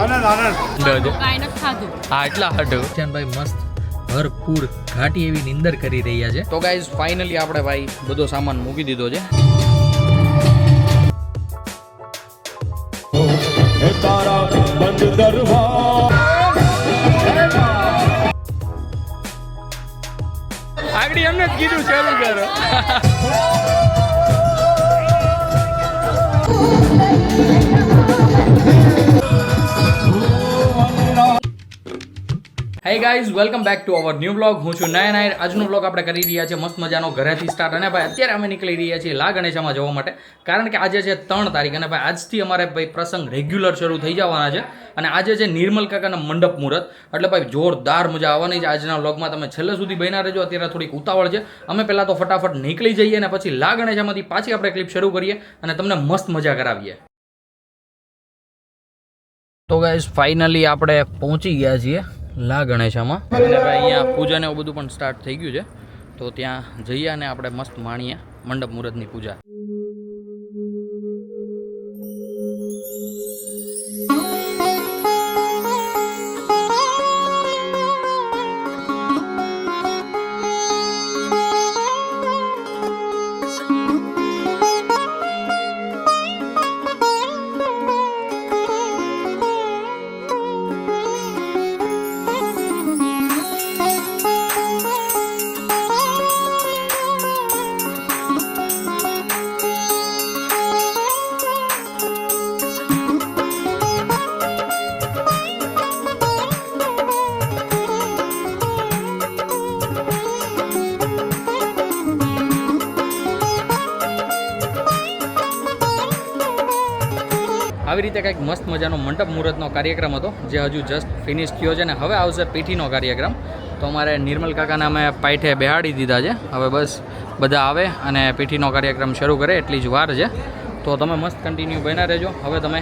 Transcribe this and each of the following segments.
હા એટલા હાડું ભાઈ મસ્ત ભરપૂર ઘાટી એવી નિંદર કરી રહ્યા છે. તો ગાઈઝ ફાઇનલી આપણે ભાઈ બધો સામાન મૂકી દીધો છે. આગળ એમને જ કીધું ચાલુ કરો. Hi guys, welcome back to our new blog. હું છું નયન નાયર. આજનો બ્લોગ આપણે કરી રહ્યા છીએ મસ્ત મજાનો ઘરેથી સ્ટાર્ટ. અને ભાઈ અત્યારે અમે નીકળી રહ્યા છીએ લા ગણેશામાં જવા માટે, કારણ કે આજે છે 3 તારીખ. અને ભાઈ આજથી અમારે ભાઈ પ્રસંગ રેગ્યુલર શરૂ થઈ જવાના છે. અને આજે છે નિર્મલ કાકાના મંડપ મુહૂર્ત, એટલે ભાઈ જોરદાર મજા આવવાની છે આજના બ્લોગમાં. તમે છેલ્લે સુધી બન્યા રહેજો. અત્યારે થોડીક ઉતાવળ છે. અમે પહેલાં તો ફટાફટ નીકળી જઈએ અને પછી લા ગણેશામાંથી પાછી આપણે ક્લિપ શરૂ કરીએ અને તમને મસ્ત મજા કરાવીએ. તો ગાઈઝ ફાઇનલી આપણે પહોંચી ગયા છીએ લા ગણેશામાં. અને ભાઈ અહીંયા પૂજા ને એવું બધું પણ સ્ટાર્ટ થઈ ગયું છે. તો ત્યાં જઈએ અને આપણે મસ્ત માણીએ મંડપ મુહૂર્તની પૂજા. આવી રીતે કંઈક મસ્ત મજાનો મંડપ મુહૂર્તનો કાર્યક્રમ હતો, જે હજુ જસ્ટ ફિનિશ થયો છે. ને હવે આવશે પીઠીનો કાર્યક્રમ. તો અમારે નિર્મલ કાકાને અમે પાઠે બેહાડી દીધા છે. હવે બસ બધા આવે અને પીઠીનો કાર્યક્રમ શરૂ કરે એટલી જ વાર છે. તો તમે મસ્ત કન્ટિન્યુ બન્યા રહેજો. હવે તમે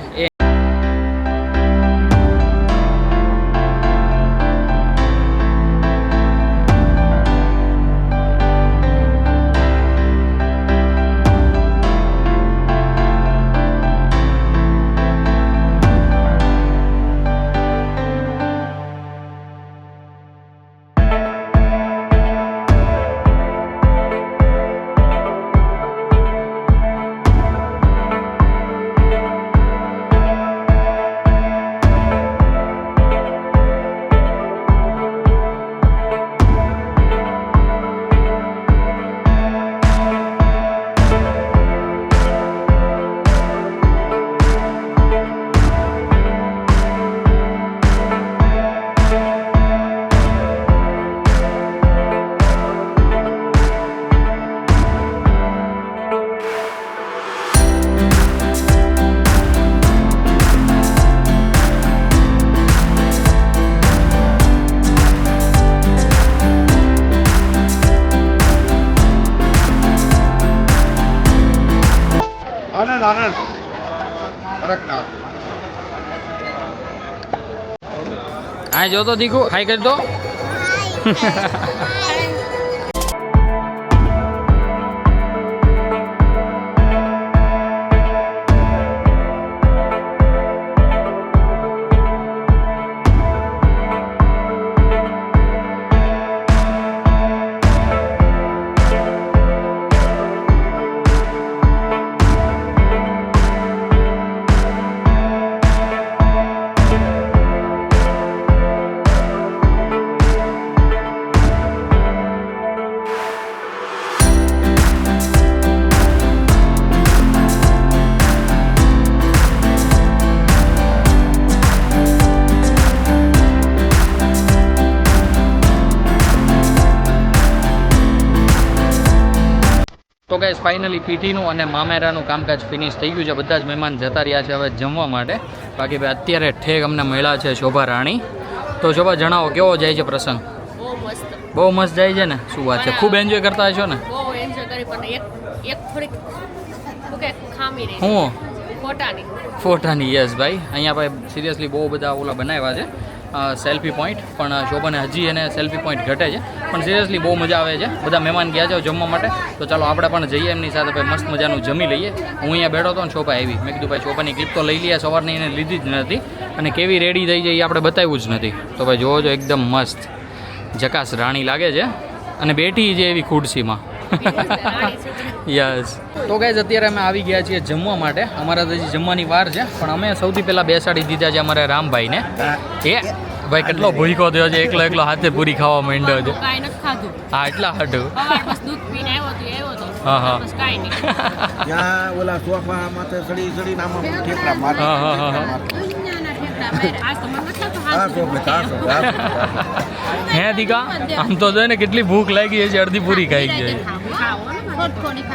આ જો તો દીકુ હાઈ કરી દો. તો ગાઈસ ફાઇનલી પીઠીનું અને મામેરાનું કામકાજ ફિનિશ થઈ ગયું છે. બધા જ મહેમાન જતા રહ્યા છે હવે જમવા માટે. બાકી ભાઈ અત્યારે ઠેક અમને મળ્યા છે શોભા રાણી. તો શોભા જણાવો કેવો જાય છે પ્રસંગ? બહુ મસ્ત જાય છે ને? શું વાત છે, ખૂબ એન્જોય કરતા હશો ને? બહુ એન્જોય કરી, પણ એક થોડીક ઓકે ખામી રહી. હું ફોટાની યસ ભાઈ. અહીંયા ભાઈ સિરિયસલી બહુ બધા ઓલા બનાવ્યા છે સેલ્ફી પોઈન્ટ, પણ શોભાને હજી એને સેલ્ફી પોઈન્ટ ઘટે છે. પણ સિરિયસલી બહુ મજા આવે છે. બધા મહેમાન ગયા છે જમવા માટે, તો ચાલો આપણે પણ જઈએ એમની સાથે. ભાઈ મસ્ત મજાનું જમી લઈએ. હું અહીંયા બેઠો હતો ને શોભા આવી, મેં કીધું ભાઈ શોભાની ક્લિપ તો લઈ લઈએ, સવારની એને લીધી જ નથી અને કેવી રેડી થઈ જાય એ આપણે બતાવ્યું જ નથી. તો ભાઈ જોવો જો એકદમ મસ્ત જકાસ રાણી લાગે છે અને બેઠી છે એવી ખુરશીમાં. યસ. તો ગાઈઝ અત્યારે અમે આવી ગયા છીએ જમવા માટે. અમારા તો હજી જમવાની વાર છે, પણ અમે સૌથી પહેલાં બેસાડી દીધા છે અમારા રામભાઈને. એ ભાઈ કેટલો ભૂખો થયો છે, એકલો એકલો હાથે પૂરી ખાવા માંડ્યો છે. કાંઈ નથી ખાધું. હા એટલા હાટું. બસ દૂધ પીને આવ્યો તો હા હા બસ કાંઈ નહીં. ત્યાં ઓલા સોફા માથે સડી નામાં ઠેકડા મારે. હા હા હા હા. આજ તો મને નથી લાગતું હા હાથ સોફા હે દીકા આમ તો જો ને કેટલી ભૂખ લાગી છે, અડધી પૂરી ખાઈ ગઈ.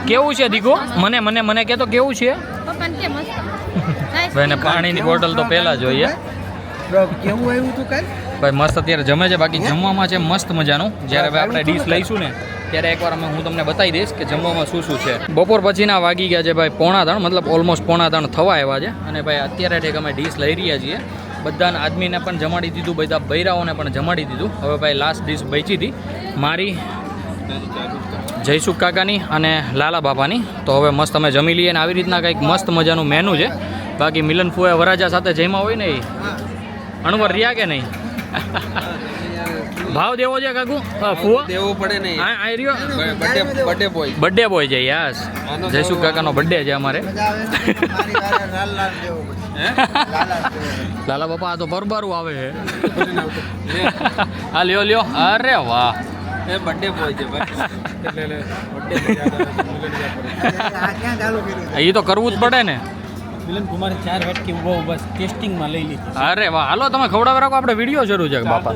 કેવું છે દીકો? મને મને મને કે તો કેવું છે? ભાઈને પાણીની બોટલ તો પહેલા જોઈએ. કેવું આવ્યું તું કાલ? ભાઈ મસ્ત અત્યારે જમે છે. બાકી જમવામાં છે મસ્ત મજાનું. જ્યારે ભાઈ આપણે ડીશ લઈશું ને ત્યારે એકવાર હું તમને બતાવી દઈશ કે જમવામાં શું શું છે. બપોર પછીના વાગી ગયા છે ભાઈ 2:30, મતલબ ઓલમોસ્ટ 2:30 થવા આવ્યા છે. અને ભાઈ અત્યારે ઠેક અમે ડીશ લઈ રહ્યા છીએ. બધાને આદમીને પણ જમાડી દીધું, બધા બૈરાઓને પણ જમાડી દીધું. હવે ભાઈ લાસ્ટ ડીશ બચી હતી મારી, જયસુખ કાકાની અને લાલા બાપાની. તો હવે મસ્ત અમે જમી લઈએ ને આવી રીતના કંઈક મસ્ત મજાનું મેનુ છે. બાકી મિલન ફુએ વરાજા સાથે જમ્યા હોય ને એ અણવર રહ્યા કે નહીં? ભાવ દેવો છે કાકુ? ફુઓ દેવું પડે નહીં. હા આ રહ્યો બર્થડે બોય. બર્થડે બોય છે. યસ, જયસુખ કાકાનો બર્થડે છે અમારે. લાલા બાપા આ તો બરબારું આવે છે. હા લ્યો લ્યો. અરે વાહ, એ બર્થડે બોય છે ભાઈ. એ તો કરવું જ પડે ને. મિલન કુમાર 4 વાટકી ઉભો બસ ટેસ્ટિંગમાં લઈ લીધી. અરે વાહ, હાલો તમે ખવડાવી રાખો, આપણે વિડીયો શરૂ છે બાપા.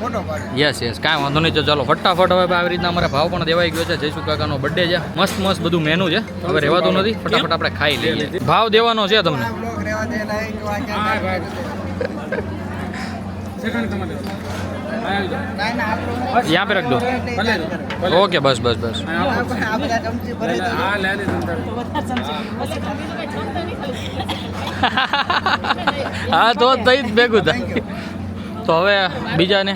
ફોટો પાડ. યસ યસ, કાંઈ વાંધો નહીં. તો ચાલો ફટાફટ હવે આવી રીતના અમારા ભાવ પણ દેવાઈ ગયો છે. જયસુખ કાકાનો બર્થડે છે, મસ્ત મસ્ત બધું મેનુ છે. હવે રહેવાતું નથી, ફટાફટ આપણે ખાઈ લઈએ. ભાવ દેવાનો છે તમને. બ્લોગ રહેવા દે નહીં. યહાં પે રખ દો. ઓકે બસ બસ બસ. હા તો તઈ જ ભેગું થાય. તો હવે બીજાને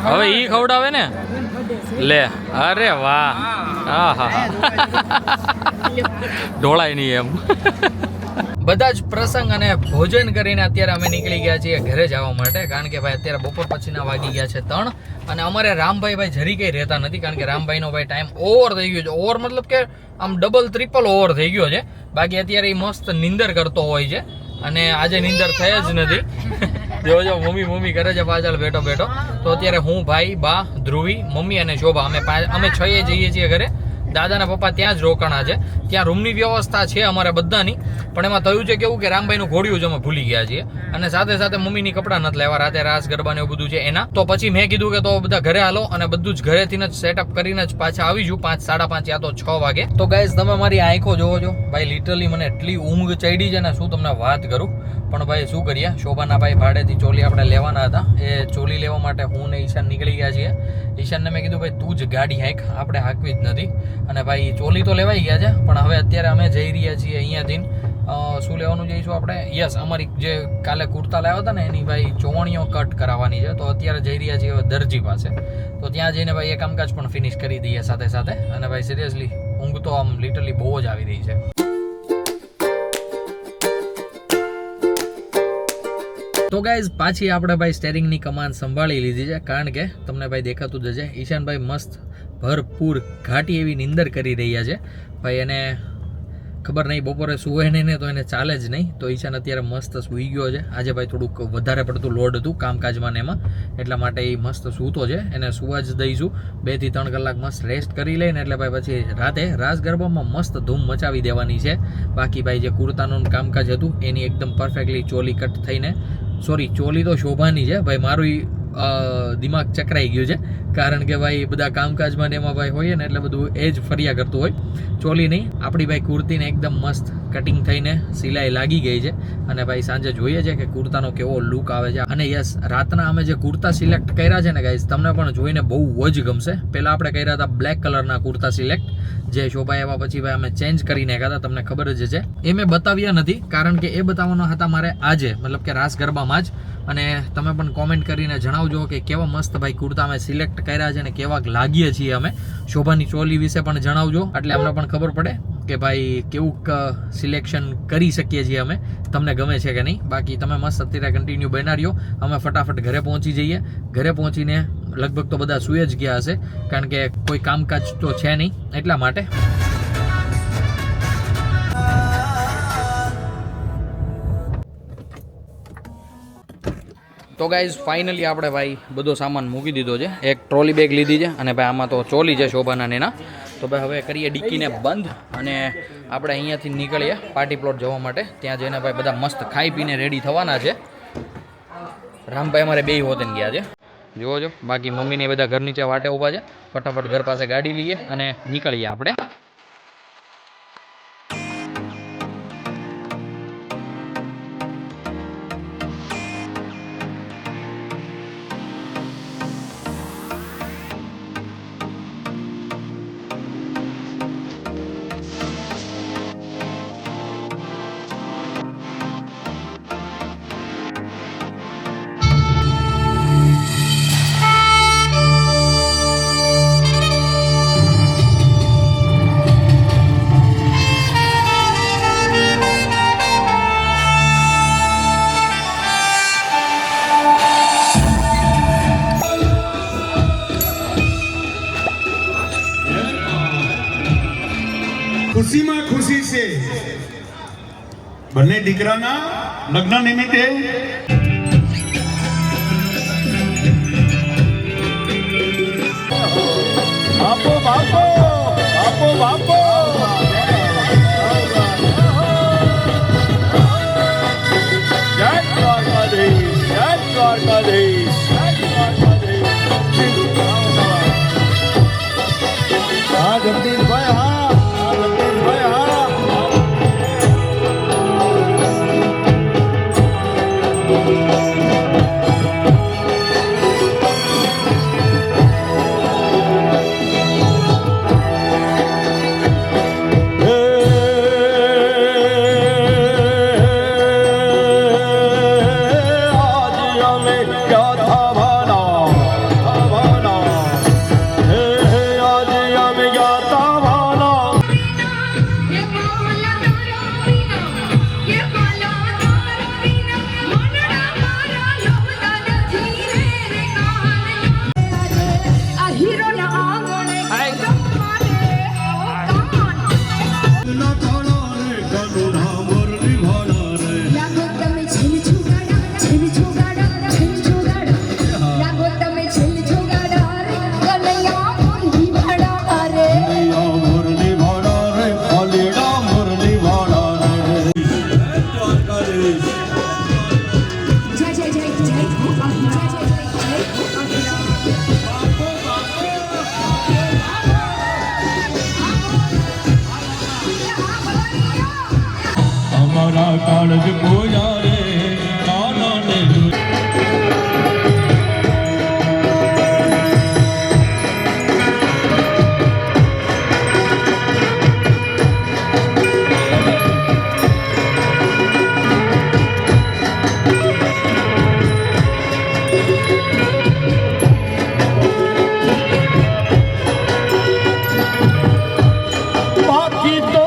હવે ઈ ખવડાવે ને લે. અરે વાહ, હા હા ઢોળાય નહીં એમ. બધા જ પ્રસંગ અને ભોજન કરીને અત્યારે અમે નીકળી ગયા છીએ ઘરે જવા માટે. કારણ કે ભાઈ અત્યારે બપોર પછીના વાગી ગયા છે 3 અને અમારે રામભાઈ ભાઈ જરી કંઈ રહેતા નથી. કારણ કે રામભાઈનો ભાઈ ટાઈમ ઓવર થઈ ગયો છે. ઓવર મતલબ કે આમ ડબલ ટ્રિપલ ઓવર થઈ ગયો છે. બાકી અત્યારે એ મસ્ત નિંદર કરતો હોય છે અને આજે નિંદર થઈ જ નથી. જો મમ્મી મમ્મી કરે છે પાછળ બેઠો બેઠો. તો અત્યારે હું, ભાઈ, બા, ધ્રુવી, મમ્મી અને શોભા અમે 6 જઈએ છીએ ઘરે. દાદાના પપ્પા ત્યાં જ રોકાણા છે. ત્યાં રૂમની વ્યવસ્થા છે અમારે બધાની, પણ એમાં થયું છે કેવું કે રામભાઈનું ઘોડિયું જ અમે ભૂલી ગયા છીએ અને સાથે સાથે મમ્મીની કપડાં નથી લેવા, રાતે રાસ ગરબા ને એવું બધું છે એના. તો પછી મેં કીધું કે તો બધા ઘરે હાલો અને બધું જ ઘરેથી જ સેટઅપ કરીને જ પાછા આવીશું 5, 5:30 યા તો 6 વાગે. તો ગાઈઝ તમે મારી આંખો જોવો છો ભાઈ, લિટરલી મને એટલી ઊંઘ ચડી છે ને શું તમને વાત કરું. પણ ભાઈ શું કરીએ, શોભાના ભાઈ ભાડેથી ચોલી આપણે લેવાના હતા. એ ચોલી લેવા માટે હું ને ઈશાન નીકળી ગયા છીએ. ઈશાનને મેં કીધું ભાઈ તું જ ગાડી હાંક, આપણે હાંકવી જ નથી. અને ભાઈ ચોલી તો લેવાઈ ગયા છે, પણ હવે અત્યારે અમે જઈ રહ્યા છીએ અહીંયાથી શું લેવાનું જઈશું આપણે? યસ, અમારી જે કાલે કુર્તા લાવ્યા હતા ને એની ભાઈ ચોવણીઓ કટ કરાવવાની છે. તો અત્યારે જઈ રહ્યા છીએ હવે દરજી પાસે. તો ત્યાં જઈને ભાઈ એ કામકાજ પણ ફિનિશ કરી દઈએ સાથે સાથે. અને ભાઈ સિરિયસલી ઊંઘ તો આમ લિટરલી બહુ જ આવી રહી છે. તો ગાઈઝ પાછી આપણે ભાઈ સ્ટેરિંગની કમાન સંભાળી લીધી છે. કારણ કે તમને ભાઈ દેખાતું જ છે ઈશાનભાઈ મસ્ત ભરપૂર ઘાટી એવી નિંદર કરી રહ્યા છે. ભાઈ એને ખબર નહીં બપોરે સુવે નહીં ને તો એને ચાલે જ નહીં. તો ઈશાન અત્યારે મસ્ત સૂઈ ગયો છે. આજે ભાઈ થોડુંક વધારે પડતું લોડ હતું કામકાજમાં ને એમાં, એટલા માટે એ મસ્ત સૂતો છે. એને સુવા જ દઈશું. 2 થી 3 કલાક મસ્ત રેસ્ટ કરી લઈને એટલે ભાઈ પછી રાતે રાસ ગરબામાં મસ્ત ધૂમ મચાવી દેવાની છે. બાકી ભાઈ જે કુર્તાનું કામકાજ હતું એની એકદમ પરફેક્ટલી ચોલી કટ થઈને, સોરી ચોલી તો શોભાની છે ભાઈ, મારું દિમાગ ચકરાઈ ગયું છે. કારણ કે ભાઈ બધા કામકાજમાં ને એમાં ભાઈ હોઈએ ને એટલે બધું એ જ ફર્યા કરતું હોય. ચોલી નહીં, આપણી ભાઈ કુર્તીને એકદમ મસ્ત કટિંગ થઈને સિલાઈ લાગી ગઈ છે. અને ભાઈ સાંજે જોઈએ છે કે કુર્તાનો કેવો લુક આવે છે. અને યસ, રાતના અમે જે કુર્તા સિલેક્ટ કર્યા છે ને ગાઈઝ, તમને પણ જોઈને બહુ જ ગમશે. પહેલાં આપણે કર્યા હતા બ્લેક કલરના કુર્તા સિલેક્ટ, જે શોભા એવા પછી ભાઈ અમે ચેન્જ કરીને ગયા હતા, તમને ખબર જ છે. એ મેં બતાવ્યા નથી કારણ કે એ બતાવવાના હતા મારે આજે, મતલબ કે રાસ ગરબામાં જ. અને તમે પણ કોમેન્ટ કરીને જણાવજો કે કેવા મસ્ત ભાઈ કુર્તા અમે સિલેક્ટ કર્યા છે અને કેવા લાગીએ છીએ અમે. શોભાની ચોલી વિશે પણ જણાવજો એટલે અમને પણ ખબર પડે કે ભાઈ કેવું સિલેક્શન કરી શકીએ છીએ અમે, તમને ગમે છે કે નહીં. બાકી તમે મસ્ત અત્યારે કન્ટિન્યુ બના રહ્યો, અમે ફટાફટ ઘરે પહોંચી જઈએ. ઘરે પહોંચીને લગભગ તો બધા સૂઈ જ ગયા હશે કારણ કે કોઈ કામકાજ તો છે નહીં એટલા માટે. તો ગાઈઝ ફાઇનલી આપણે ભાઈ બધો સામાન મૂકી દીધો છે. એક ટ્રોલી બેગ લીધી છે અને ભાઈ આમાં તો ચોલી છે શોભાના નેના. તો ભાઈ હવે કરીએ ડિક્કીને બંધ અને આપણે અહીંયાથી નીકળીએ પાર્ટી પ્લોટ જવા માટે. ત્યાં જઈને ભાઈ બધા મસ્ત ખાઈ પીને રેડી થવાના છે. રામભાઈ અમારે બે હોતન ગયા છે જુઓ છો. બાકી મમ્મીને બધા ઘર નીચે વાટે ઊભા છે. ફટાફટ ઘર પાસે ગાડી લઈએ અને નીકળીએ આપણે. ખુશીમાં ખુશી છે બંને દીકરાના લગ્ન નિમિત્તે આપો બાપો આપો બાપો જય દ્વારકાધીશ જય દ્વારકાધીશ જય દ્વારકાધીશ. હા જગદીશભાઈ હા. કાળજ પૂજા રે કાના ને બાકી તો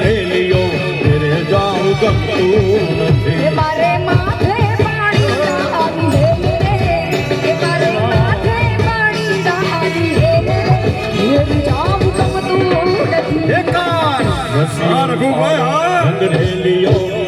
રેલિયો તેરે જાઉં ગમતું નથી મારે માથે પાણી આવી રે મારે માથે પાણી આવી રે જાઉં ગમતું નથી એકાર રસિયો રંગ રેલિયો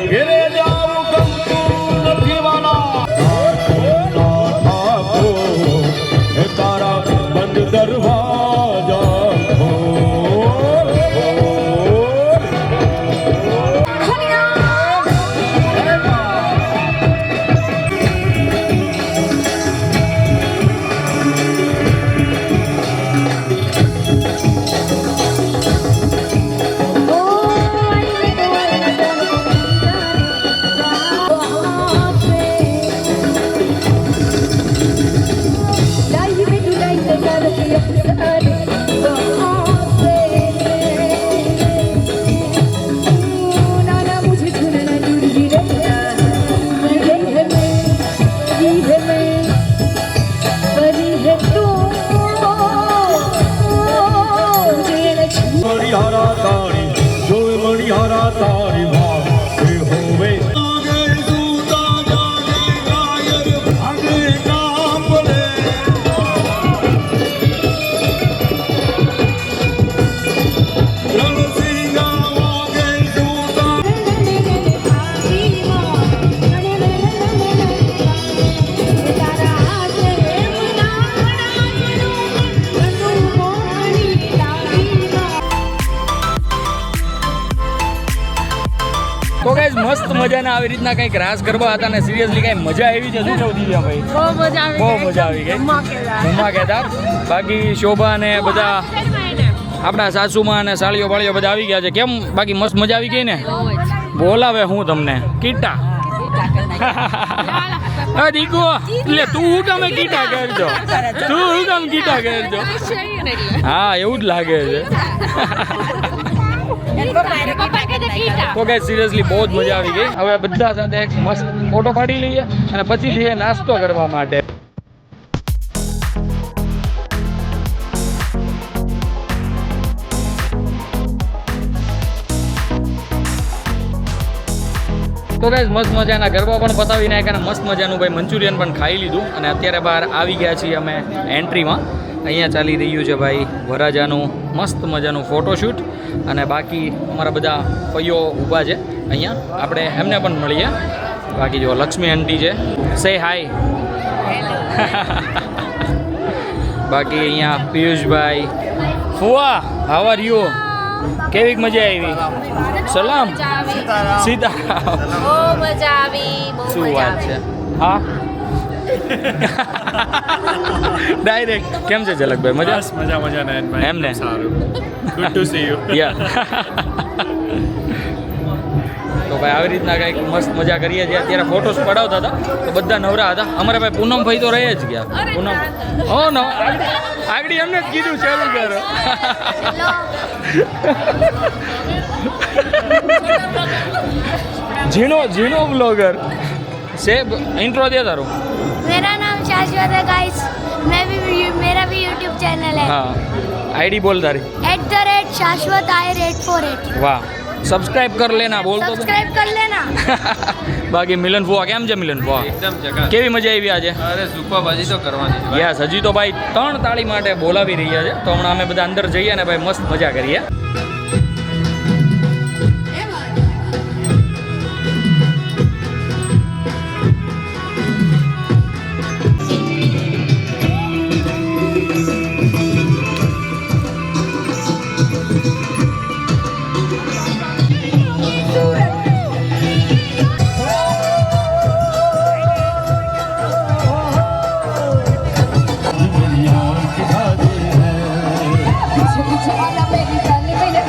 મજાના આવી રીતના કંઈક રાસ ગરબા હતા ને સિરિયસલી કઈ મજા આવી છે શું કેવું દિવ્યાભાઈ? બહુ મજા આવી ગઈ, ધમાકેદાર. બાકી શોભા ને બધા આપણા સાસુમાં અને સાળીઓ બાળીઓ બધા આવી ગયા છે. કેમ બાકી મસ્ત મજા આવી ગઈ ને? બોલાવે હું તમને કીટા. હા દીકુ, એટલે તું હું કામે કીટા કરજો? તું હું કામ કીટા કરજો? હા એવું જ લાગે છે. તો કઈ સિરિયસલી બહુ જ મજા આવી ગઈ. હવે બધા સાથે એક મસ્ત ફોટો પાડી લઈએ અને પછી જઈએ નાસ્તો કરવા માટે. તો ગાઈઝ મસ્ત મજાના ગરબા પણ પતાવી નાખ્યા અને મસ્ત મજાનું ભાઈ મંચુરિયન પણ ખાઈ લીધું અને અત્યારે બહાર આવી ગયા છીએ અમે એન્ટ્રીમાં. અહીંયા ચાલી રહ્યું છે ભાઈ વરરાજાનું મસ્ત મજાનું ફોટોશૂટ અને બાકી અમારા બધા ભાઈઓ ઊભા છે અહીંયા. આપણે એમને પણ મળીએ. બાકી જો લક્ષ્મી આંટી છે, સે હાય. બાકી અહીંયા પિયુષભાઈ, ફુવા હાવ આર યુ? કેવીક મજા આવી? સલામ સીતારામ. બહુ મજા આવી, બહુ શું મજા વાત છે? આવી. હા ડાયરેક્ટ કેમ છે ઝલકભાઈ? મજા મજા નયનભાઈ. એમને? સારું. Good to see you. યા તો ભાઈ આવી રીતના કંઈક મસ્ત મજા કરીએ છીએ. અત્યારે ફોટોસ પડાવતા હતા તો બધા નવરા હતા. અમારે ભાઈ પૂનમભાઈ તો રહે જ ગયા. પૂનમ હો ન આગળ એમને જ કીધું ચાલુ કરો. ઝીણો બ્લોગર से इंट्रो दे तारो. मेरा नाम शाश्वत है गाइस. मेरा भी यूट्यूब चैनल है. हाँ आईडी बोल तारी. @शाश्वत_848. वाह सब्सक्राइब कर लेना बोल तो. सब्सक्राइब कर लेना. બાકી મિલન ફુવા કેમ છે? મિલન ફુવા એકદમ જગા. કેવી મજા આવી આજે? અરે સુપર ભાજી તો કરવાની છે. યસ હજી તો ભાઈ 3 તાળી માટે બોલાવી રહ્યા છે. તો હમણાં અમે બધા અંદર જઈએ ને ભાઈ મસ્ત મજા કરીએ. पीछे वाला मेरी जान मेरे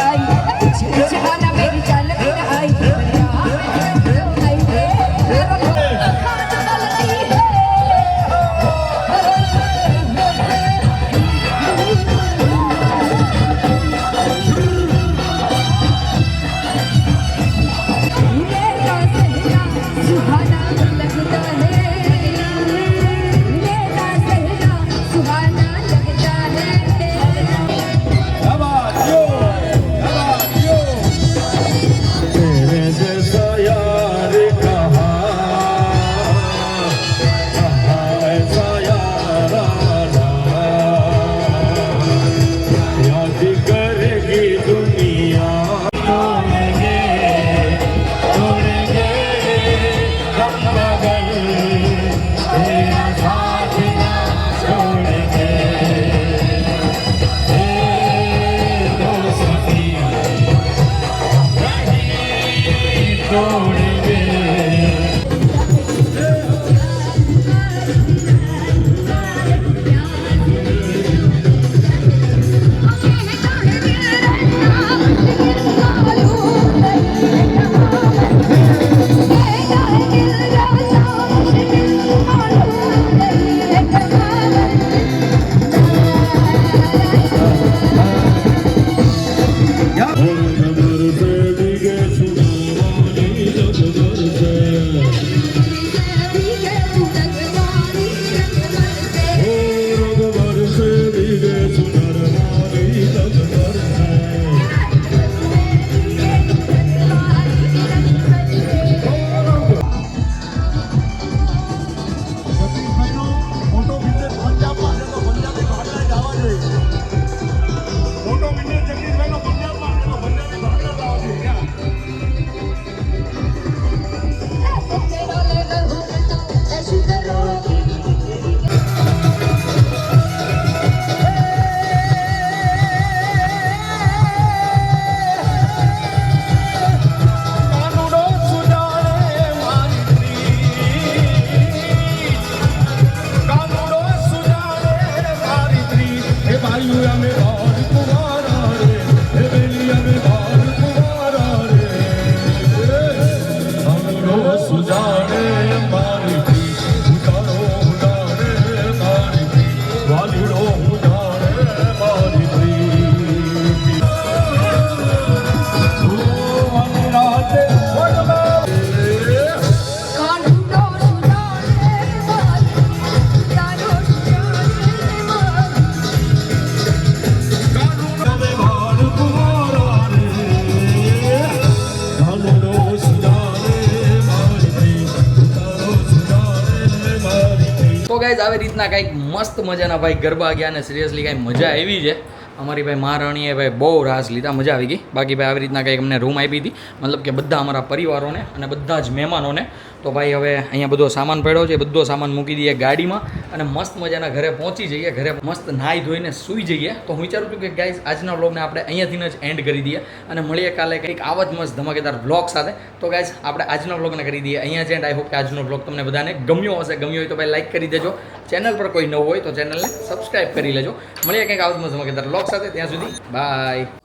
આવી રીતના કંઈક મસ્ત મજાના ભાઈ ગરબા ગયા અને સિરિયસલી કાંઈ મજા આવી છે. અમારી ભાઈ મહારાણીએ ભાઈ બહુ રાસ લીધા, મજા આવી ગઈ. બાકી ભાઈ આવી રીતના કંઈક અમને રૂમ આપી હતી, મતલબ કે બધા અમારા પરિવારોને અને બધા જ મહેમાનોને. તો ભાઈ હવે અહીંયા બધો સામાન પડ્યો છે, બધો સામાન મૂકી દઈએ ગાડીમાં અને મસ્ત મજાના ઘરે પહોંચી જઈએ. ઘરે મસ્ત નાહી ધોઈને સૂઈ જઈએ. તો હું વિચારું છું કે ગાઈઝ આજના વ્લોગને આપણે અહીંયાથી જ એન્ડ કરી દઈએ અને મળીએ કાલે કંઈક આવા જ મસ્ત ધમાકેદાર વ્લોગ સાથે. તો ગાઈઝ આપણે આજના વ્લોગને કરી દઈએ અહીંયા જ એન્ડ. આઈ હોપ કે આજનો વ્લોગ તમને બધાને ગમ્યો હશે. ગમ્યો હોય તો ભાઈ લાઈક કરી દેજો. ચેનલ પર કોઈ નવું હોય તો ચેનલને સબસ્ક્રાઈબ કરી લેજો. મળીએ કંઈક આવા જ મસ્ત ધમાકેદાર વ્લોગ સાથે. ત્યાં સુધી બાય.